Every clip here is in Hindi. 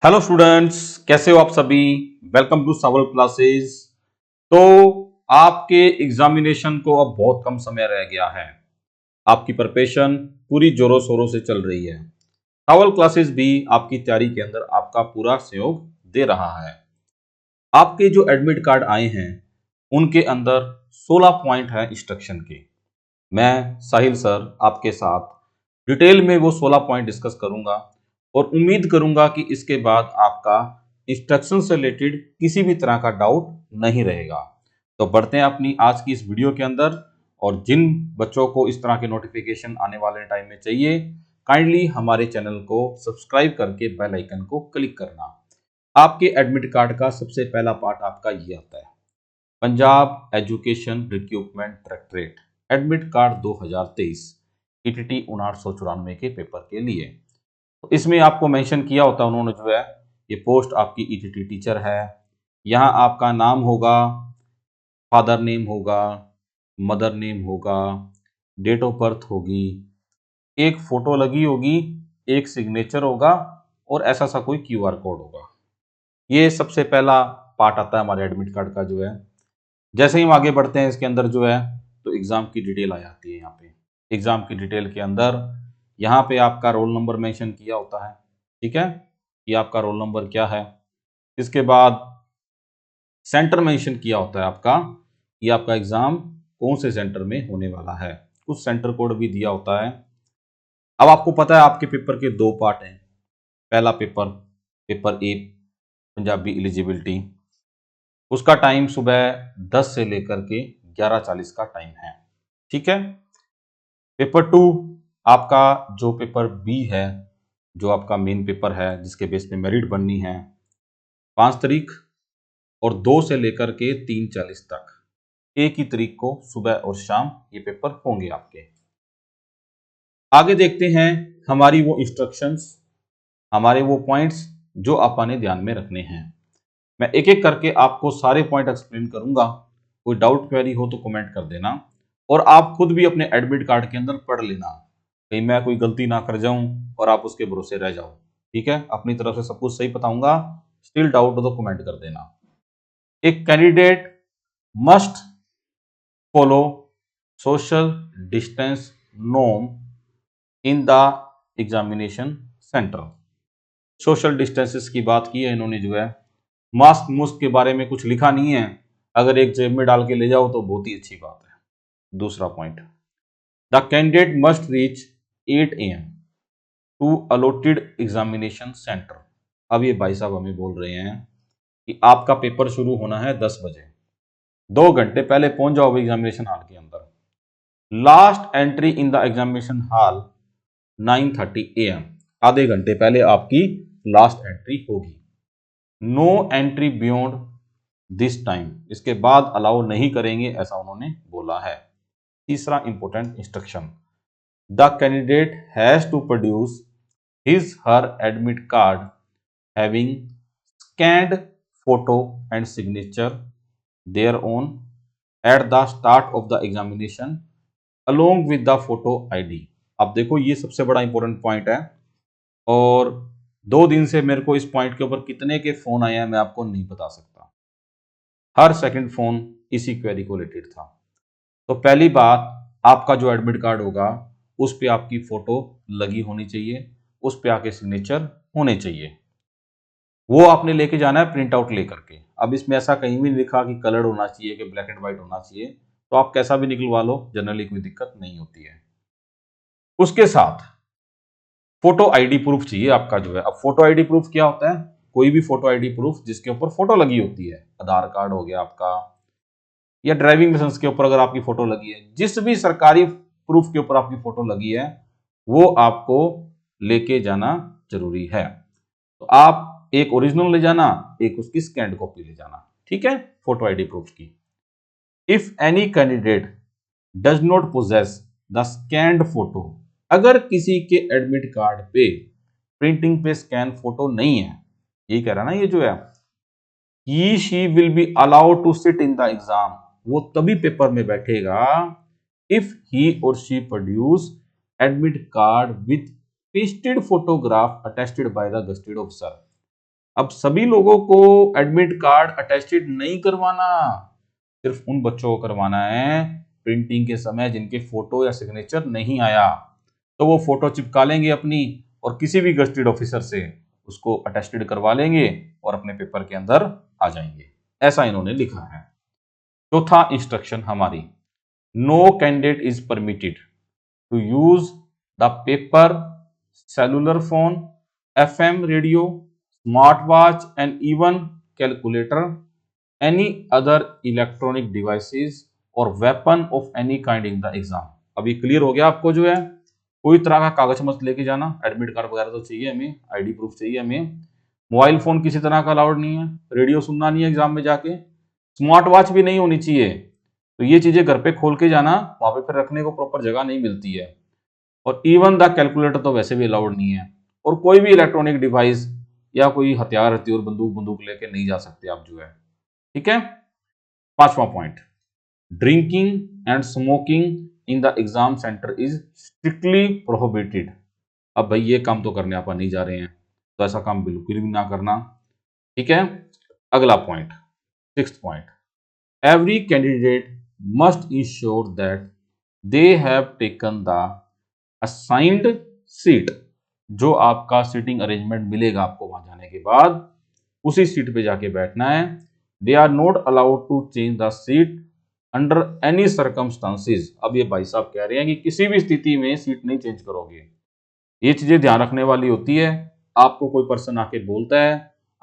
हेलो स्टूडेंट्स, कैसे हो आप सभी। वेलकम टू सवल क्लासेस। तो आपके एग्जामिनेशन को अब बहुत कम समय रह गया है। आपकी प्रिपरेशन पूरी जोरों शोरों से चल रही है। सवल क्लासेस भी आपकी तैयारी के अंदर आपका पूरा सहयोग दे रहा है। आपके जो एडमिट कार्ड आए हैं उनके अंदर 16 पॉइंट है इंस्ट्रक्शन के। मैं साहिल सर आपके साथ डिटेल में वो 16 पॉइंट डिस्कस करूंगा और उम्मीद करूंगा कि इसके बाद आपका इंस्ट्रक्शन से रिलेटेड किसी भी तरह का डाउट नहीं रहेगा। तो बढ़ते हैं अपनी आज की इस वीडियो के अंदर। और जिन बच्चों को इस तरह के नोटिफिकेशन आने वाले टाइम में चाहिए, काइंडली हमारे चैनल को सब्सक्राइब करके बेल आइकन को क्लिक करना। आपके एडमिट कार्ड का सबसे पहला पार्ट आपका ये आता है, Punjab education recruitment directorate admit card 2023 ETT 5994 के पेपर के लिए। तो इसमें आपको मेंशन किया होता है उन्होंने जो है, ये पोस्ट आपकी ईटीटी टीचर है। यहाँ आपका नाम होगा, फादर नेम होगा, मदर नेम होगा, डेट ऑफ बर्थ होगी, एक फोटो लगी होगी, एक सिग्नेचर होगा और ऐसा सा कोई क्यूआर कोड होगा। ये सबसे पहला पार्ट आता है हमारे एडमिट कार्ड का जो है। जैसे ही हम आगे बढ़ते हैं इसके अंदर जो है, तो एग्जाम की डिटेल आ जाती है। यहाँ पे एग्जाम की डिटेल के अंदर यहाँ पे आपका रोल नंबर मेंशन किया होता है। ठीक है, कि आपका रोल नंबर क्या है। इसके बाद सेंटर मेंशन किया होता है आपका, ये आपका एग्जाम कौन से सेंटर में होने वाला है। कुछ सेंटर कोड भी दिया होता है। अब आपको पता है आपके पेपर के दो पार्ट हैं। पहला paper, paper A Punjabi eligibility, उसका टाइम सुबह 10 से लेकर के 11:40 का टाइम है। ठीक है। पेपर टू आपका जो पेपर बी है, जो आपका मेन पेपर है जिसके बेस पे मेरिट बननी है, 5 तारीख और 2 से लेकर के 3:40 तक, एक ही तारीख को सुबह और शाम ये पेपर होंगे आपके। आगे देखते हैं हमारी वो इंस्ट्रक्शंस, हमारे वो पॉइंट्स जो आपने ध्यान में रखने हैं। मैं एक एक करके आपको सारे पॉइंट एक्सप्लेन करूंगा। कोई डाउट क्वेरी हो तो कमेंट कर देना और आप खुद भी अपने एडमिट कार्ड के अंदर पढ़ लेना, कहीं मैं कोई गलती ना कर जाऊं और आप उसके भरोसे रह जाओ। ठीक है, अपनी तरफ से सब कुछ सही बताऊंगा, स्टिल डाउट हो तो कमेंट कर देना। एक candidate must follow social distance norm in the examination centre. Social distances की बात की है इन्होंने जो है। मास्क मुस्क के बारे में कुछ लिखा नहीं है, अगर एक जेब में डाल के ले जाओ तो बहुत ही अच्छी बात है। दूसरा point, the candidate must reach 8 AM to allotted examination centre. अब ये भाई साहब हमें बोल रहे हैं कि आपका पेपर शुरू होना है 10 बजे, 2 घंटे पहले पहुंच जाओ एग्जामिनेशन हॉल के अंदर। Last entry in the examination hall 9:30 AM, आधे घंटे पहले आपकी लास्ट एंट्री होगी। No entry beyond this time, इसके बाद अलाउ नहीं करेंगे ऐसा उन्होंने बोला है। तीसरा important instruction, the candidate has to produce his her admit card having scanned photo and signature their own at the start of the examination along with the photo ID. अब देखो ये सबसे बड़ा इंपॉर्टेंट पॉइंट है और 2 दिन से मेरे को इस पॉइंट के ऊपर कितने के फोन आए हैं मैं आपको नहीं बता सकता। हर सेकंड फोन इसी क्वेरी को रिलेटेड था। तो पहली बात, आपका जो एडमिट कार्ड होगा उस पे आपकी फोटो लगी होनी चाहिए, उस पे आपके सिग्नेचर होने चाहिए। वो आपने लेके जाना है प्रिंट आउट लेकर के। अब इसमें ऐसा कहीं भी लिखा कि कलर्ड होना चाहिए कि ब्लैक एंड व्हाइट होना चाहिए, तो आप कैसा भी निकलवा लो, जनरली कोई दिक्कत नहीं होती है। उसके साथ फोटो आईडी प्रूफ चाहिए आपका जो है। अब फोटो आईडी प्रूफ क्या होता है, कोई भी फोटो आईडी प्रूफ जिसके ऊपर फोटो लगी होती है। आधार कार्ड हो गया आपका, या ड्राइविंग लाइसेंस के ऊपर अगर आपकी फोटो लगी है, जिस भी सरकारी प्रूफ के ऊपर आपकी फोटो लगी है वो आपको लेके जाना जरूरी है। तो आप एक ओरिजिनल ले जाना, एक उसकी स्कैन्ड कॉपी ले जाना। ठीक है, फोटो आईडी प्रूफ की। If any candidate does not possess the scanned photo, अगर किसी के एडमिट कार्ड पे प्रिंटिंग पे स्कैन फोटो नहीं है, यही कह रहा ना ये जो है, he she will be allowed to sit in the exam, वो तभी पेपर में बैठेगा if he or she produce admit card with pasted photograph attested by the gazetted officer. अब सभी लोगों को एडमिट कार्ड अटेस्टेड नहीं करवाना, सिर्फ उन बच्चों को करवाना है प्रिंटिंग के समय जिनके फोटो या सिग्नेचर नहीं आया, तो वो फोटो चिपका लेंगे अपनी और किसी भी गस्टेड ऑफिसर से उसको अटेस्टेड करवा लेंगे और अपने पेपर के अंदर आ जाएंगे। ऐसा इन्होंने लिखा है। चौथा इंस्ट्रक्शन हमारी, no candidate is permitted to use the paper, cellular phone, FM radio, smart watch and even calculator, any other electronic devices or weapon of any kind in the exam. अभी क्लियर हो गया आपको, जो है कोई तरह का कागज मत लेके जाना, एडमिट कार्ड वगैरह तो चाहिए हमें, ID प्रूफ चाहिए हमें, मोबाइल फोन किसी तरह का अलाउड नहीं है, रेडियो सुनना नहीं है एग्जाम में जाके, स्मार्ट वॉच भी नहीं होनी चाहिए। तो ये चीजें घर पे खोल के जाना, वहां पे फिर रखने को प्रॉपर जगह नहीं मिलती है। और इवन द कैलकुलेटर तो वैसे भी अलाउड नहीं है। और कोई भी इलेक्ट्रॉनिक डिवाइस या कोई हथियार हथियार बंदूक लेके नहीं जा सकते आप, जो है। ठीक है। पांचवा point, drinking and smoking in the exam centre is strictly prohibited. अब भाई ये काम तो करने आप नहीं जा रहे हैं, तो ऐसा काम बिल्कुल भी ना करना। ठीक है। अगला point, sixth point, every candidate must ensure that they have taken the assigned seat. जो आपका सीटिंग अरेंजमेंट मिलेगा आपको वहां जाने के बाद, उसी सीट पे जाके बैठना है। They are not allowed to change the seat under any circumstances. अब ये भाई साहब कह रहे हैं कि किसी भी स्थिति में सीट नहीं चेंज करोगे। ये चीजें ध्यान रखने वाली होती है। आपको कोई पर्सन आके बोलता है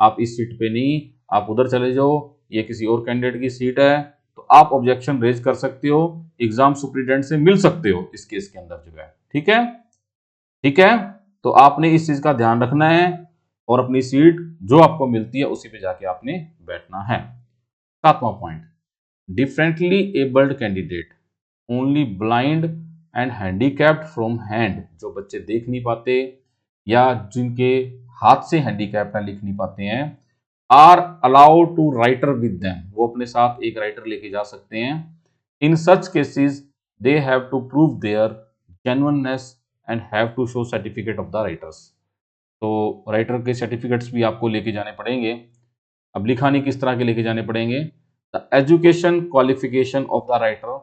आप इस सीट पे नहीं, आप उधर चले जाओ, ये किसी और कैंडिडेट की सीट है, तो आप ऑब्जेक्शन रेज कर सकते हो, एग्जाम सुप्रिटेंडेंट से मिल सकते हो इस केस के अंदर, जो है। ठीक है। ठीक है। तो आपने इस चीज का ध्यान रखना है और अपनी सीट जो आपको मिलती है उसी पे जाके आपने बैठना है। सातवां point, differently abled candidate, only blind and handicapped from hand, जो बच्चे देख नहीं पाते या जिनके हाथ से हैंडीकैप्ड है, लिख नहीं पाते हैं, are allowed to writer with them, वो अपने साथ एक राइटर लेके जा सकते हैं। In such cases they have to prove their genuineness and have to show certificate of the writers. तो राइटर के सर्टिफिकेट्स भी आपको लेके जाने पड़ेंगे। अब लिखा नहीं किस तरह के लेके जाने पड़ेंगे, the education qualification of the writer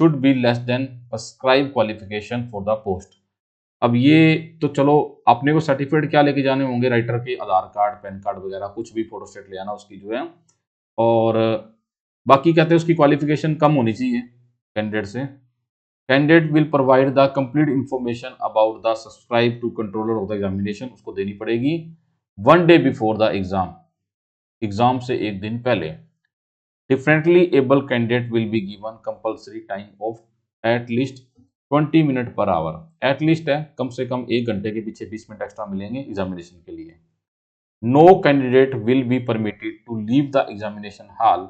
should be less than prescribe qualification for the post. अब ये तो चलो, अपने को सर्टिफिकेट क्या लेके जाने होंगे, राइटर के आधार कार्ड, पैन कार्ड वगैरह, कुछ भी फोटोस्टेट ले आना उसकी, जो है। और बाकी कहते हैं उसकी क्वालिफिकेशन कम होनी चाहिए कैंडिडेट से। Candidate will provide the complete information about the subscribe to controller of the examination, उसको देनी पड़ेगी 1 day before the exam, exam से एक दिन पहले। Differently able candidate will be given compulsory time of at least 20 minute per hour. At least है, कम से कम 1 घंटे के पीछे 20 मिनट एक्स्ट्रा मिलेंगे एग्जामिनेशन के लिए। No candidate will be permitted to leave the examination hall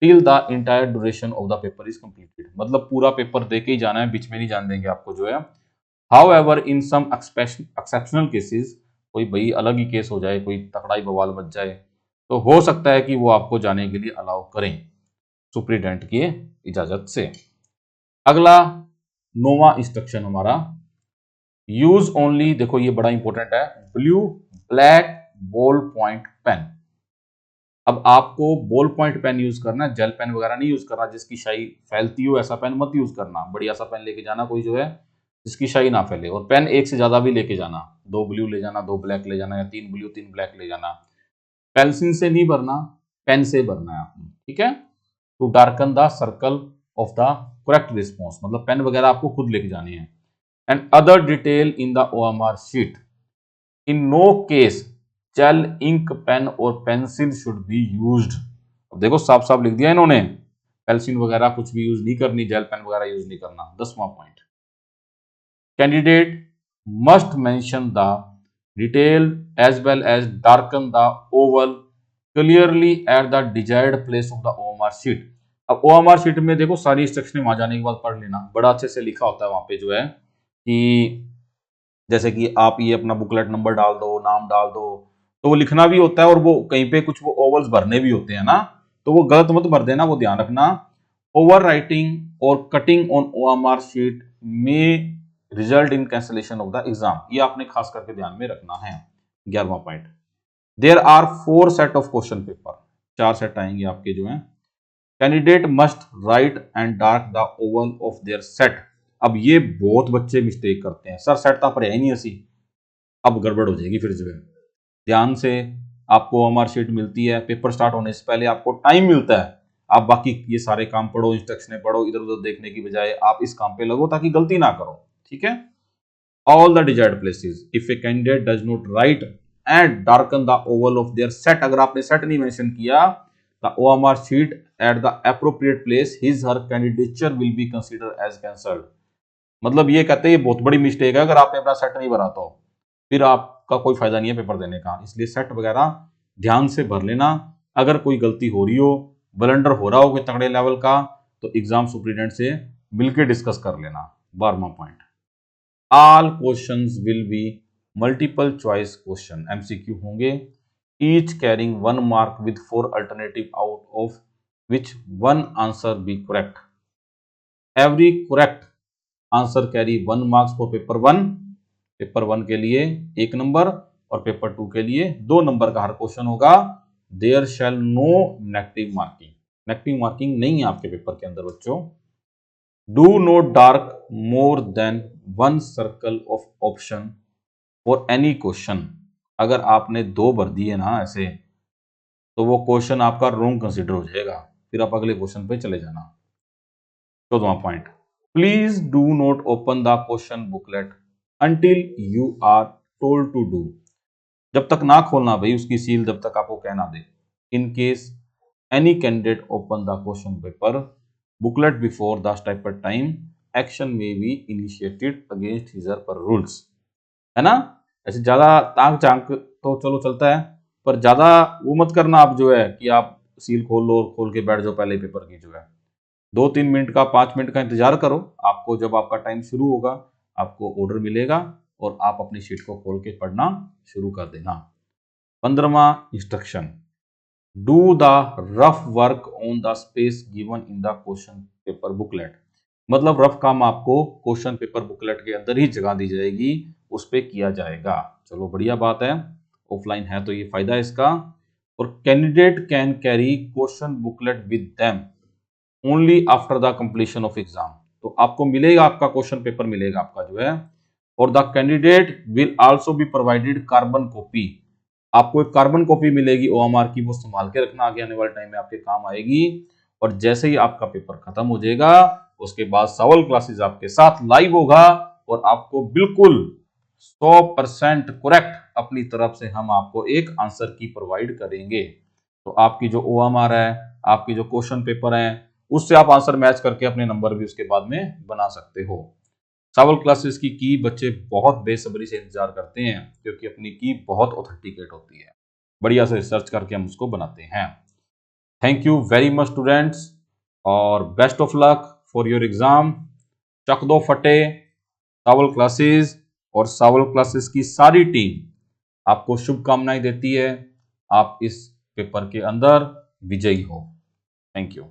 till the entire duration of the paper is completed. मतलब पूरा पेपर दे के ही जाना है, बीच में नहीं जाने देंगे आपको, जो है। However in some exceptional cases, कोई भाई अलग ही केस हो जाए, कोई तकड़ाई बवाल मच जाए, तो हो सकता है कि वो आपको जाने के लिए अलाउ करें सुप्रिटेंडेंट की इजाजत से। अगला 9वां इंस्ट्रक्शन हमारा, यूज ओनली, देखो ये बड़ा इंपॉर्टेंट है, blue black ball point pen. अब आपको बॉल पॉइंट पेन यूज करना है, जेल पेन वगैरह नहीं यूज करना, जिसकी शाई फैलती हो ऐसा पेन मत यूज करना। बढ़िया सा पेन लेके जाना कोई, जो है जिसकी शाई ना फैले। और पेन एक से ज्यादा भी लेके जाना, 2 ब्लू ले जाना, 2 ब्लैक ले जाना, या 3 ब्लू 3 ब्लैक ले जाना। पेंसिल से नहीं भरना, पेन से भरना है आपने। ठीक है। To darken the circle of the correct response, मतलब पेन वगैरह आपको खुद लेके जानी है। And other detail in the OMR sheet, in no case gel ink pen और पेंसिल शुड बी यूज्ड। अब देखो साफ साफ लिख दिया इन्होंने, पेंसिल वगैरह कुछ भी यूज नहीं करनी, जेल पेन वगैरह यूज नहीं करना। 10वां point, candidate must mention the detail as well as darken the oval clearly at the desired place of the OMR sheet. अब OMR शीट में देखो सारी इंस्ट्रक्शन वहां जाने के बाद पढ़ लेना, बड़ा अच्छे से लिखा होता है वहां पे, जो है कि जैसे कि आप ये अपना बुकलेट नंबर डाल दो, नाम डाल दो, तो वो लिखना भी होता है, और वो कहीं पे कुछ वो ओवल्स भरने भी होते हैं ना, तो वो गलत मत भर देना, वो ध्यान रखना। ओवर राइटिंग और कटिंग ऑन OMR शीट में result in cancellation of the exam, ये आपने खास करके ध्यान में रखना है। 11वां point, there are 4 set of question paper, 4 set आएंगे आपके जो हैं। Candidate must write and dark the oval of their set. अब ये बहुत बच्चे मिस्टेक करते हैं, सर सेट तो पर है ही नहीं ऐसी, अब गड़बड़ हो जाएगी फिर जो है। ध्यान से, आपको OMR शीट मिलती है, पेपर स्टार्ट होने से पहले आपको टाइम मिलता है, आप बाकी ये सारे काम पढ़ो, इंस्ट्रक्शनें पढ़ो, इधर उधर देखने की बजाय आप इस काम पे लगो ताकि गलती ना करो, ठीक है। All the desired places if a candidate does not write and darken the oval of their set, अगर आपने सेट नहीं मेंशन किया, the OMR sheet at the appropriate place his her candidature will be considered as cancelled. मतलब ये कहते हैं ये बहुत बड़ी मिस्टेक है, अगर आपने अपना सेट नहीं भरा तो फिर आपका कोई फायदा नहीं है पेपर देने का, इसलिए सेट वगैरह ध्यान से भर लेना। अगर कोई गलती हो रही हो, ब्लंडर हो रहा हो कोई तगड़े लेवल का, तो एग्जाम सुपरिटेंडेंट से मिलकर डिस्कस कर लेना। 12वां point, all questions will be multiple choice question, MCQ होंगे, each carrying 1 mark with 4 alternative out of which 1 answer be correct. Every correct answer carry 1 marks for paper 1, paper 1 के लिए 1 नंबर और पेपर 2 के लिए 2 नंबर का हर क्वेश्चन होगा। There shall no negative marking, negative marking नहीं है आपके पेपर के अंदर बच्चों। Do not dark more than 1 circle of option for any question. अगर आपने 2 भर दिए ना ऐसे, तो वो क्वेश्चन आपका रॉन्ग कंसिडर हो जाएगा, फिर आप अगले क्वेश्चन पे चले जाना। 14वां point, please do not open the question booklet until you are told to do। जब तक ना खोलना भाई उसकी सील, जब तक आपको कहना दे। In case any candidate open the question paper booklet before the stipulated time, action में be initiated against his per rules, है ना। ऐसे ज्यादा ताक झांक तो चलो चलता है, पर ज्यादा वो मत करना आप जो है कि आप सील खोल लो और खोल के बैठ जाओ पहले पेपर की जो है। 2-3 मिनट का, 5 मिनट का इंतजार करो, आपको जब आपका टाइम शुरू होगा आपको ऑर्डर मिलेगा और आप अपनी शीट को खोल के पढ़ना शुरू कर देना। 15वां instruction, do the rough work on the space given in the question paper booklet. मतलब रफ काम आपको क्वेश्चन पेपर बुकलेट के अंदर ही जगह दी जाएगी, उस पर किया जाएगा। चलो बढ़िया बात है, ऑफलाइन है तो ये फायदा है इसका। और candidate can carry question booklet with them only after the completion of exam. तो आपको मिलेगा, आपका क्वेश्चन पेपर मिलेगा आपका जो है, और the candidate will also be provided carbon copy. आपको एक कार्बन कॉपी मिलेगी OMR की, वो संभाल के रखना, आगे आने वाले टाइम में आपके काम आएगी। और जैसे ही आपका पेपर खत्म हो जाएगा उसके बाद सवाल क्लासेस आपके साथ लाइव होगा और आपको बिल्कुल 100% करेक्ट अपनी तरफ से हम आपको एक आंसर की प्रोवाइड करेंगे। तो आपकी जो OMR है, आपकी जो क्वेश्चन पेपर है, उससे आप आंसर मैच करके अपने नंबर भी उसके बाद में बना सकते हो। सवाल क्लासेस की बच्चे बहुत बेसब्री से इंतजार करते हैं क्योंकि अपनी की बहुत ऑथेंटिकेट होती है, बढ़िया से रिसर्च करके हम उसको बनाते हैं। Thank you very much students और best of luck for your exam. चक दो फटे सवाल क्लासेस, और सवाल क्लासेस की सारी टीम आपको शुभकामनाएं देती है, आप इस पेपर के अंदर विजयी हो। Thank you.